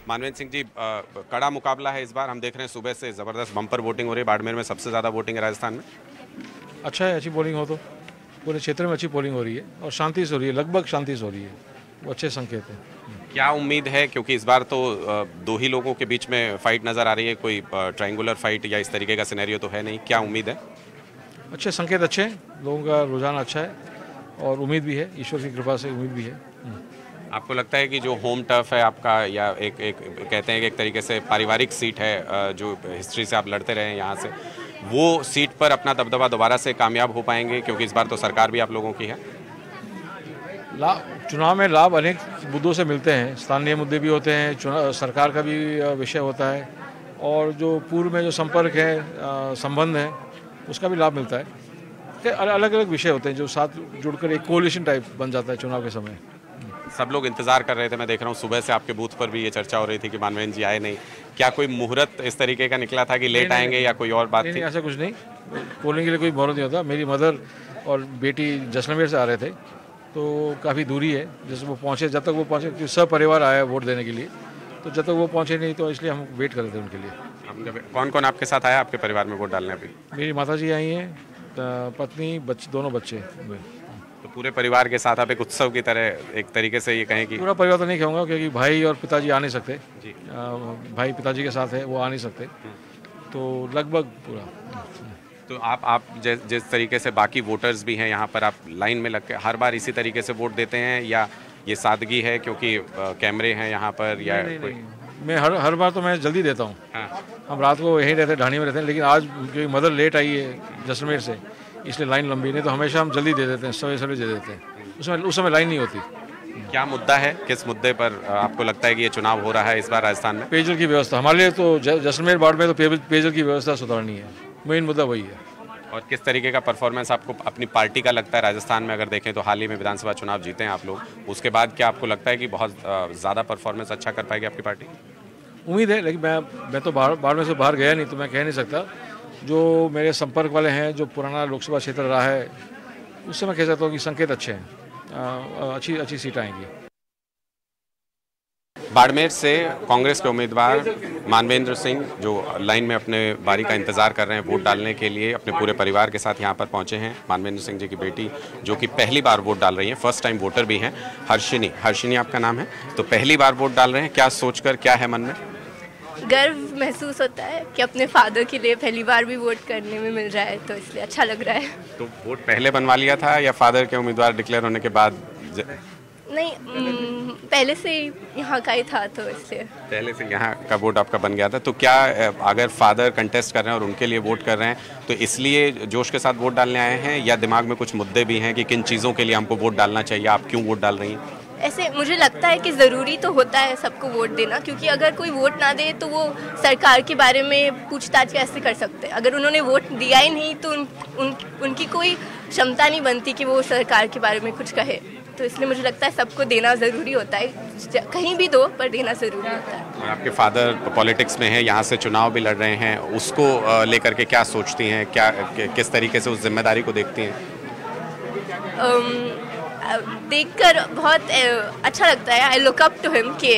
मानवेंद्र सिंह जी, कड़ा मुकाबला है इस बार। हम देख रहे हैं सुबह से ज़बरदस्त बम्पर वोटिंग हो रही है। बाड़मेर में सबसे ज़्यादा वोटिंग है राजस्थान में। अच्छा है, अच्छी पोलिंग हो तो पूरे क्षेत्र में अच्छी पोलिंग हो रही है और शांति से हो रही है, लगभग शांति से हो रही है, वो अच्छे संकेत हैं। क्या उम्मीद है, क्योंकि इस बार तो दो ही लोगों के बीच में फाइट नज़र आ रही है, कोई ट्रायंगुलर फाइट या इस तरीके का सिनेरियो तो है नहीं, क्या उम्मीद है? अच्छे संकेत अच्छे हैं, लोगों का रुझान अच्छा है और उम्मीद भी है, ईश्वर की कृपा से उम्मीद भी है। आपको लगता है कि जो होम टर्फ है आपका, या एक कहते हैं कि एक तरीके से पारिवारिक सीट है, जो हिस्ट्री से आप लड़ते रहे हैं यहाँ से, वो सीट पर अपना दबदबा दोबारा से कामयाब हो पाएंगे? क्योंकि इस बार तो सरकार भी आप लोगों की है। चुनाव में लाभ अनेक मुद्दों से मिलते हैं, स्थानीय मुद्दे भी होते हैं, चुनाव सरकार का भी विषय होता है और जो पूर्व में जो संपर्क है, संबंध है, उसका भी लाभ मिलता है। अलग अलग विषय होते हैं जो साथ जुड़कर एक कोलिशन टाइप बन जाता है चुनाव के समय। सब लोग इंतजार कर रहे थे, मैं देख रहा हूँ सुबह से आपके बूथ पर भी ये चर्चा हो रही थी कि मानवेंद्र जी आए नहीं। क्या कोई मुहूर्त इस तरीके का निकला था कि लेट आएंगे या कोई और बात थी? नहीं, ऐसा कुछ नहीं, पोलिंग के लिए कोई मुहूर्त नहीं होता। मेरी मदर और बेटी जैसलमेर से आ रहे थे, तो काफ़ी दूरी है, जैसे वो पहुँचे, जब तक वो पहुँचे, सब परिवार आया वोट देने के लिए, तो जब तक वो पहुँचे नहीं तो इसलिए हम वेट कर रहे थे उनके लिए। कौन कौन आपके साथ आया आपके परिवार में वोट डालने? अभी मेरी माताजी आई हैं, पत्नी, बच्चे, दोनों बच्चे। तो पूरे परिवार के साथ आप एक उत्सव की तरह, एक तरीके से ये कहें कि पूरा परिवार तो नहीं कहूँगा क्योंकि भाई और पिताजी आ नहीं सकते जी। भाई पिताजी के साथ है, वो आ नहीं सकते, तो लगभग पूरा। तो आप जिस तरीके से बाकी वोटर्स भी हैं यहाँ पर, आप लाइन में लग के हर बार इसी तरीके से वोट देते हैं, या ये सादगी है क्योंकि कैमरे हैं यहाँ पर, या नहीं, मैं हर बार तो मैं जल्दी देता हूँ। हाँ। हम रात को यहीं रहते हैं, ढाणी में रहते हैं, लेकिन आज क्योंकि मदर लेट आई है जैसलमेर से, इसलिए लाइन लंबी नहीं, तो हमेशा हम जल्दी दे देते हैं, सवेरे दे देते हैं, उस समय लाइन नहीं होती। क्या मुद्दा है, किस मुद्दे पर आपको लगता है कि ये चुनाव हो रहा है इस बार राजस्थान में? पेयजल की व्यवस्था हमारे लिए तो जैसलमेर बाढ़ में तो पेयजल की व्यवस्था सुधारनी है, मेन मुद्दा वही है। और किस तरीके का परफॉर्मेंस आपको अपनी पार्टी का लगता है राजस्थान में? अगर देखें तो हाल ही में विधानसभा चुनाव जीते हैं आप लोग, उसके बाद क्या आपको लगता है कि बहुत ज़्यादा परफॉर्मेंस अच्छा कर पाएगी आपकी पार्टी? उम्मीद है, लेकिन मैं तो बाढ़ में से बाहर गया नहीं, तो मैं कह नहीं सकता। जो मेरे संपर्क वाले हैं, जो पुराना लोकसभा क्षेत्र रहा है, उससे मैं कह सकता हूँ कि संकेत अच्छे हैं, अच्छी सीट आएंगी। बाड़मेर से कांग्रेस के उम्मीदवार मानवेंद्र सिंह, जो लाइन में अपने बारी का इंतजार कर रहे हैं वोट डालने के लिए, अपने पूरे परिवार के साथ यहाँ पर पहुँचे हैं। मानवेंद्र सिंह जी की बेटी, जो कि पहली बार वोट डाल रही हैं, फर्स्ट टाइम वोटर भी हैं, हर्षिनी आपका नाम है, तो पहली बार वोट डाल रहे हैं। क्या सोचकर, क्या है मन में? गर्व महसूस होता है कि अपने फादर के लिए पहली बार भी वोट करने में मिल रहा है, तो इसलिए अच्छा लग रहा है। तो वोट पहले बनवा लिया था या फादर के उम्मीदवार डिक्लेयर होने के बाद? नहीं, पहले से ही यहाँ का ही था, तो इसलिए पहले से यहाँ का वोट आपका बन गया था। तो क्या अगर फादर कंटेस्ट कर रहे हैं और उनके लिए वोट कर रहे हैं, तो इसलिए जोश के साथ वोट डालने आए हैं, या दिमाग में कुछ मुद्दे भी हैं कि किन चीज़ों के लिए हमको वोट डालना चाहिए, आप क्यों वोट डाल रही हैं? ऐसे मुझे लगता है कि ज़रूरी तो होता है सबको वोट देना, क्योंकि अगर कोई वोट ना दे तो वो सरकार के बारे में पूछताछ कैसे कर सकते हैं। अगर उन्होंने वोट दिया ही नहीं तो उनकी कोई क्षमता नहीं बनती कि वो सरकार के बारे में कुछ कहे। तो इसलिए मुझे लगता है सबको देना ज़रूरी होता है, कहीं भी दो पर देना ज़रूरी होता है। और आपके फादर पॉलिटिक्स में हैं, यहाँ से चुनाव भी लड़ रहे हैं, उसको लेकर के क्या सोचती हैं, क्या किस तरीके से उस जिम्मेदारी को देखती हैं? देखकर बहुत अच्छा लगता है। I look up to him कि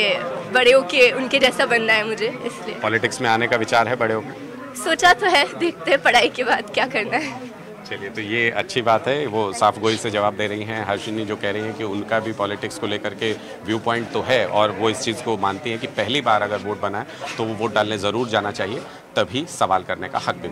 बड़े होके उनके जैसा बनना है मुझे, इसलिए। पॉलिटिक्स में आने का विचार है बड़े होकर? सोचा तो है, देखते हैं पढ़ाई के बाद क्या करना है। चलिए, तो ये अच्छी बात है, वो साफ गोई से जवाब दे रही हैं हर्षिनी, जो कह रही हैं कि उनका भी पॉलिटिक्स को लेकर के व्यू पॉइंट तो है, और वो इस चीज़ को मानती हैं कि पहली बार अगर वोट बना है तो वो वोट डालने ज़रूर जाना चाहिए, तभी सवाल करने का हक भी